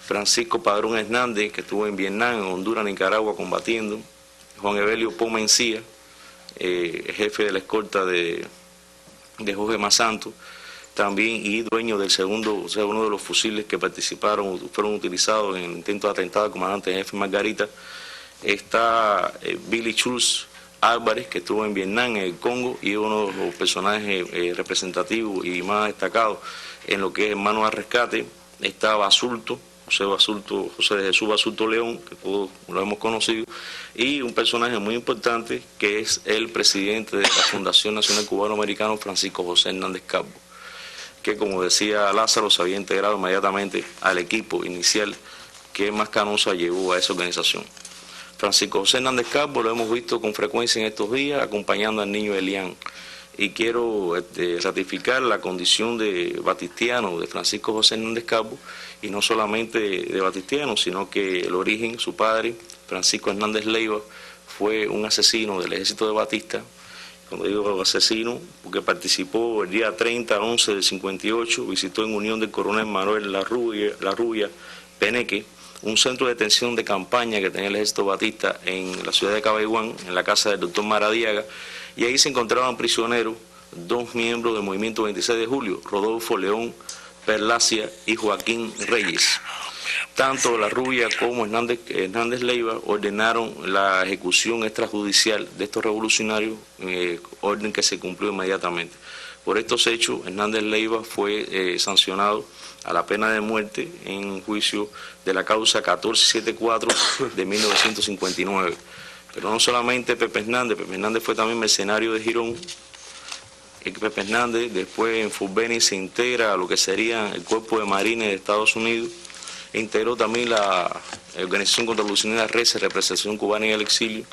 Francisco Padrón Hernández, que estuvo en Vietnam, en Honduras, Nicaragua, combatiendo. Juan Evelio Poma Encía, jefe de la escolta de Jorge Masanto, también, y dueño del segundo, o sea, uno de los fusiles que participaron, fueron utilizados en el intento de atentado al comandante jefe Margarita. Está Billy Schultz Álvarez, que estuvo en Vietnam, en el Congo, y uno de los personajes representativos y más destacados en lo que es Hermanos al Rescate. Está Basulto, José de Jesús Basulto León, que todos lo hemos conocido, y un personaje muy importante que es el presidente de la Fundación Nacional Cubano-Americana, Francisco José Hernández Calvo, que, como decía Lázaro, se había integrado inmediatamente al equipo inicial que Mascanosa llevó a esa organización. Francisco José Hernández Calvo lo hemos visto con frecuencia en estos días acompañando al niño Elián. Y quiero ratificar la condición de batistiano de Francisco José Hernández Calvo, y no solamente de batistiano, sino que el origen, su padre, Francisco Hernández Leiva, fue un asesino del ejército de Batista. Cuando digo asesino, porque participó el día 30/11 del 58, visitó en unión del coronel Manuel La Rubia Peneque, un centro de detención de campaña que tenía el ejército Batista en la ciudad de Cabaiguán, en la casa del doctor Maradiaga, y ahí se encontraban prisioneros dos miembros del movimiento 26 de julio, Rodolfo León Perlacia y Joaquín Reyes. Tanto La Rubia como Hernández Leiva ordenaron la ejecución extrajudicial de estos revolucionarios, orden que se cumplió inmediatamente. Por estos hechos, Hernández Leiva fue sancionado a la pena de muerte en juicio de la causa 1474 de 1959. Pero no solamente Pepe Hernández fue también mercenario de Girón. Pepe Hernández después en Fort Benning se integra a lo que sería el Cuerpo de Marines de Estados Unidos, e integró también la Organización contra la Revolución de la RECE, Representación Cubana en el Exilio,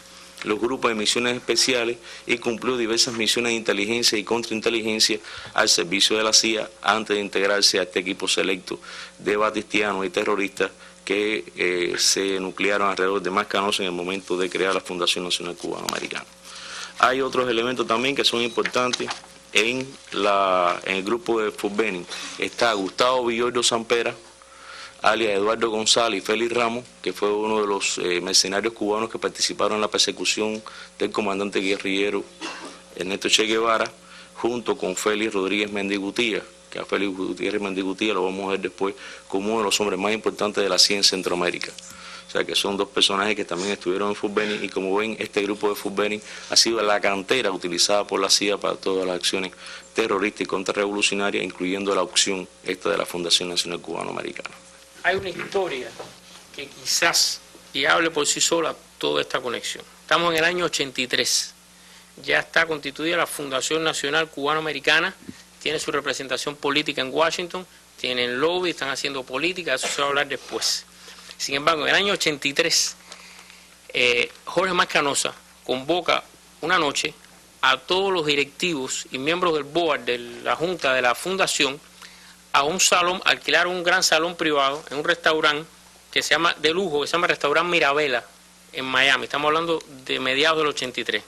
los grupos de misiones especiales, y cumplió diversas misiones de inteligencia y contrainteligencia al servicio de la CIA antes de integrarse a este equipo selecto de batistianos y terroristas que se nuclearon alrededor de Mascanosa en el momento de crear la Fundación Nacional Cubano-Americana. Hay otros elementos también que son importantes en el grupo de Fort Benning. Está Gustavo Villordo Sampera, alias Eduardo González, y Félix Ramos, que fue uno de los mercenarios cubanos que participaron en la persecución del comandante guerrillero Ernesto Che Guevara, junto con Félix Rodríguez Mendigutía, que a Félix Gutiérrez Mendigutía lo vamos a ver después como uno de los hombres más importantes de la CIA en Centroamérica. O sea que son dos personajes que también estuvieron en Fort Benning, y como ven, este grupo de Fort Benning ha sido la cantera utilizada por la CIA para todas las acciones terroristas y contrarrevolucionarias, incluyendo la opción esta de la Fundación Nacional Cubano-Americana. Hay una historia que quizás y hable por sí sola toda esta conexión. Estamos en el año 83. Ya está constituida la Fundación Nacional Cubano-Americana, tiene su representación política en Washington, tienen lobby, están haciendo política, eso se va a hablar después. Sin embargo, en el año 83, Jorge Mascanosa convoca una noche a todos los directivos y miembros del board de la junta de la fundación a un salón, alquilaron un gran salón privado en un restaurante que se llama de lujo, que se llama Restaurant Mirabella en Miami. Estamos hablando de mediados del 83.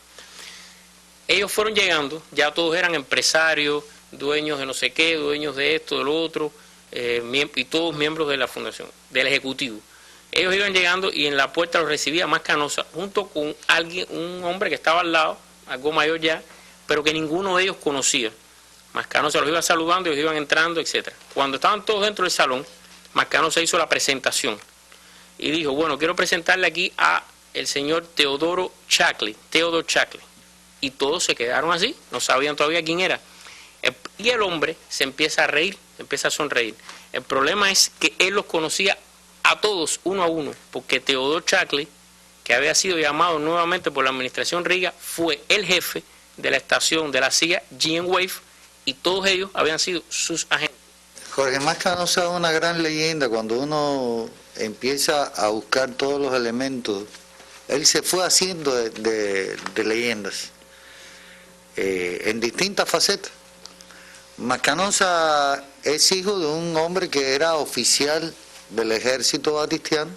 Ellos fueron llegando, ya todos eran empresarios, dueños de no sé qué, dueños de esto, de lo otro, y todos miembros de la fundación, del ejecutivo. Ellos iban llegando y en la puerta los recibía Mascanosa, junto con alguien, un hombre que estaba al lado, algo mayor ya, pero que ninguno de ellos conocía. Mascanosa los iba saludando, ellos iban entrando, etc. Cuando estaban todos dentro del salón, Mascanosa hizo la presentación y dijo, bueno, quiero presentarle aquí a el señor Theodore Shackley. Y todos se quedaron así, no sabían todavía quién era. Y el hombre se empieza a reír, empieza a sonreír. El problema es que él los conocía a todos, uno a uno, porque Theodore Shackley, que había sido llamado nuevamente por la administración Reagan, fue el jefe de la estación de la CIA, GM Wave, y todos ellos habían sido sus agentes. Jorge Mascanosa es una gran leyenda. Cuando uno empieza a buscar todos los elementos, él se fue haciendo de leyendas en distintas facetas. Mascanosa es hijo de un hombre que era oficial del ejército batistiano,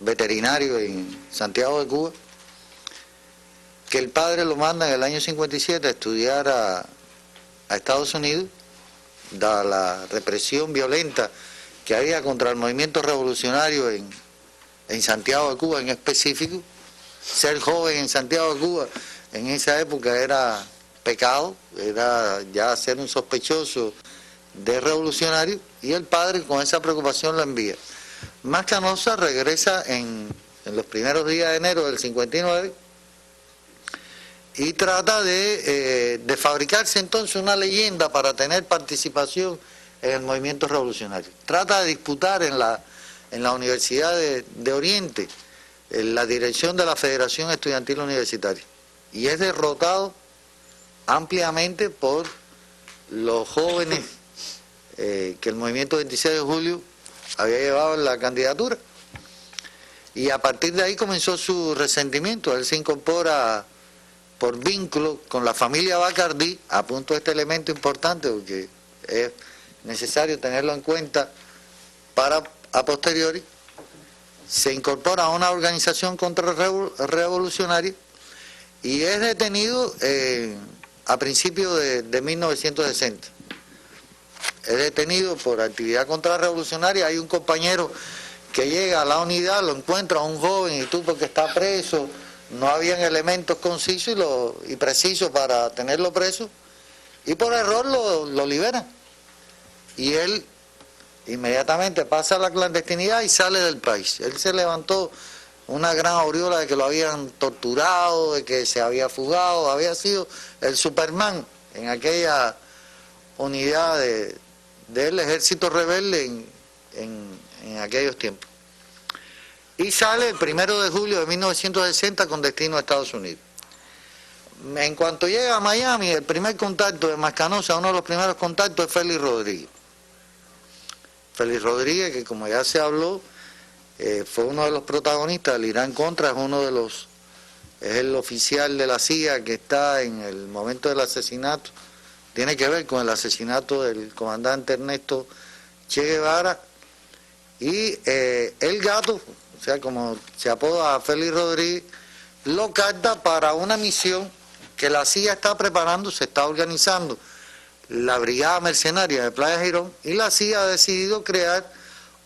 veterinario en Santiago de Cuba, que el padre lo manda en el año 57 a estudiar a Estados Unidos, dada la represión violenta que había contra el movimiento revolucionario en Santiago de Cuba en específico. Ser joven en Santiago de Cuba en esa época era pecado, era ya ser un sospechoso de revolucionario, y el padre con esa preocupación lo envía. Mascanosa regresa en los primeros días de enero del 59 y trata de fabricarse entonces una leyenda para tener participación en el movimiento revolucionario. Trata de disputar en la Universidad de Oriente, en la dirección de la Federación Estudiantil Universitaria, y es derrotado ampliamente por los jóvenes que el movimiento 26 de julio había llevado en la candidatura, y a partir de ahí comenzó su resentimiento. Él se incorpora por vínculo con la familia Bacardí, apunto este elemento importante porque es necesario tenerlo en cuenta para a posteriori. Se incorpora a una organización contrarrevolucionaria y es detenido a principios de 1960. Es detenido por actividad contrarrevolucionaria. Hay un compañero que llega a la unidad, lo encuentra a un joven, y tú porque está preso, no habían elementos concisos y precisos para tenerlo preso, y por error lo liberan. Y él inmediatamente pasa a la clandestinidad y sale del país. Él se levantó una gran aureola de que lo habían torturado, de que se había fugado, había sido el Superman en aquella unidad del ejército rebelde en aquellos tiempos. Y sale el 1 de julio de 1960 con destino a Estados Unidos. En cuanto llega a Miami, el primer contacto de Mascanosa, uno de los primeros contactos, es Félix Rodríguez. Félix Rodríguez, que como ya se habló, fue uno de los protagonistas del Irán Contra, es el oficial de la CIA que está en el momento del asesinato, tiene que ver con el asesinato del comandante Ernesto Che Guevara, y el Gato, o sea, como se apoda a Félix Rodríguez, lo capta para una misión que la CIA está preparando, se está organizando la Brigada Mercenaria de Playa Girón, y la CIA ha decidido crear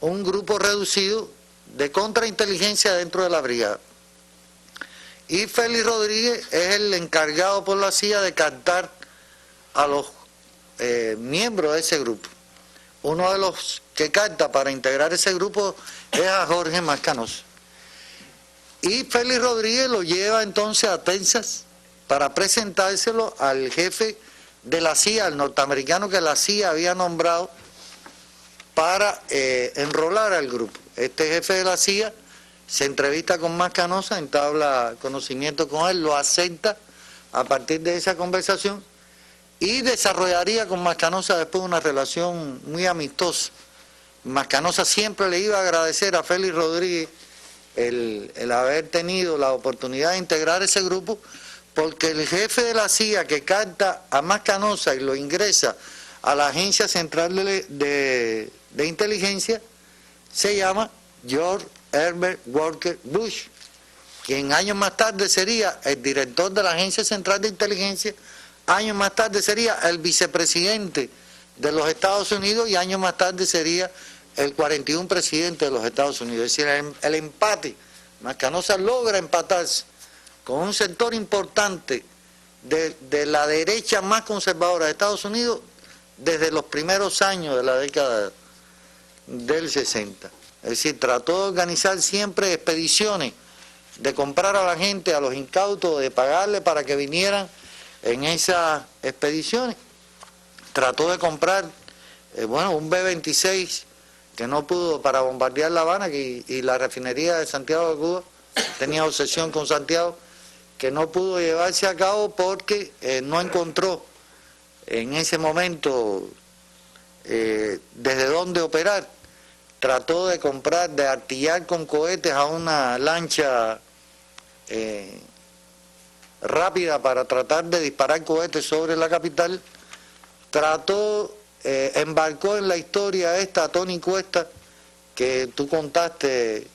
un grupo reducido de contrainteligencia dentro de la brigada. Y Félix Rodríguez es el encargado por la CIA de captar a los miembros de ese grupo. Uno de los que capta para integrar ese grupo es a Jorge Mascanosa. Y Félix Rodríguez lo lleva entonces a Texas para presentárselo al jefe de la CIA, al norteamericano que la CIA había nombrado para enrolar al grupo. Este jefe de la CIA se entrevista con Mascanosa, entabla conocimiento con él, lo acepta a partir de esa conversación y desarrollaría con Mascanosa después una relación muy amistosa. Mascanosa siempre le iba a agradecer a Félix Rodríguez el haber tenido la oportunidad de integrar ese grupo, porque el jefe de la CIA que capta a Mascanosa y lo ingresa a la Agencia Central de Inteligencia se llama George Herbert Walker Bush, quien años más tarde sería el director de la Agencia Central de Inteligencia, años más tarde sería el vicepresidente de los Estados Unidos y años más tarde sería el 41 presidente de los Estados Unidos. Es decir, el empate, Mascanosa logra empatarse con un sector importante de la derecha más conservadora de Estados Unidos desde los primeros años de la década del 60. Es decir, trató de organizar siempre expediciones, de comprar a la gente, a los incautos, de pagarle para que vinieran en esas expediciones. Trató de comprar, un B-26 que no pudo para bombardear La Habana y la refinería de Santiago de Cuba, tenía obsesión con Santiago, que no pudo llevarse a cabo porque no encontró en ese momento desde dónde operar. Trató de comprar, de artillar con cohetes a una lancha rápida para tratar de disparar cohetes sobre la capital. Embarcó en la historia esta a Tony Cuesta, que tú contaste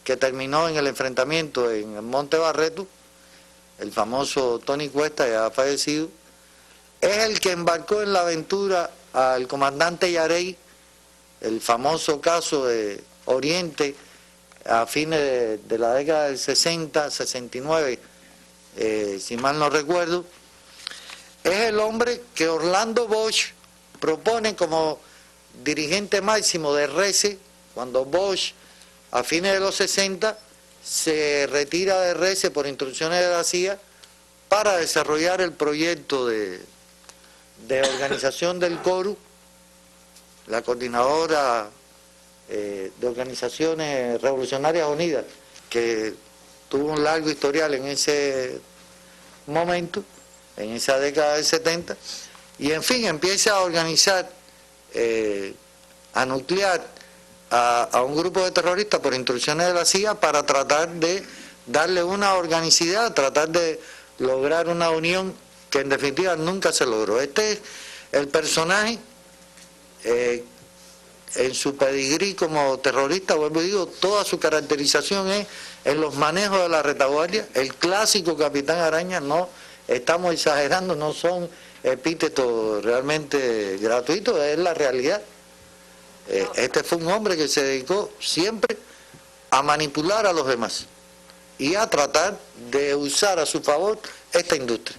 que terminó en el enfrentamiento en el Monte Barreto, el famoso Tony Cuesta, ya fallecido, es el que embarcó en la aventura al comandante Yarey, el famoso caso de Oriente, a fines de la década del 60, 69, si mal no recuerdo. Es el hombre que Orlando Bosch propone como dirigente máximo de RECE, cuando Bosch, a fines de los 60, se retira de RECE por instrucciones de la CIA para desarrollar el proyecto de organización del CORU, la Coordinadora de Organizaciones Revolucionarias Unidas, que tuvo un largo historial en ese momento, en esa década del 70, y en fin, empieza a organizar, a nuclear a un grupo de terroristas por instrucciones de la CIA para tratar de darle una organicidad, tratar de lograr una unión que en definitiva nunca se logró. Este es el personaje en su pedigrí como terrorista, vuelvo y digo, toda su caracterización es en los manejos de la retaguardia, el clásico Capitán Araña, no estamos exagerando, no son epítetos realmente gratuitos, es la realidad. Este fue un hombre que se dedicó siempre a manipular a los demás y a tratar de usar a su favor esta industria.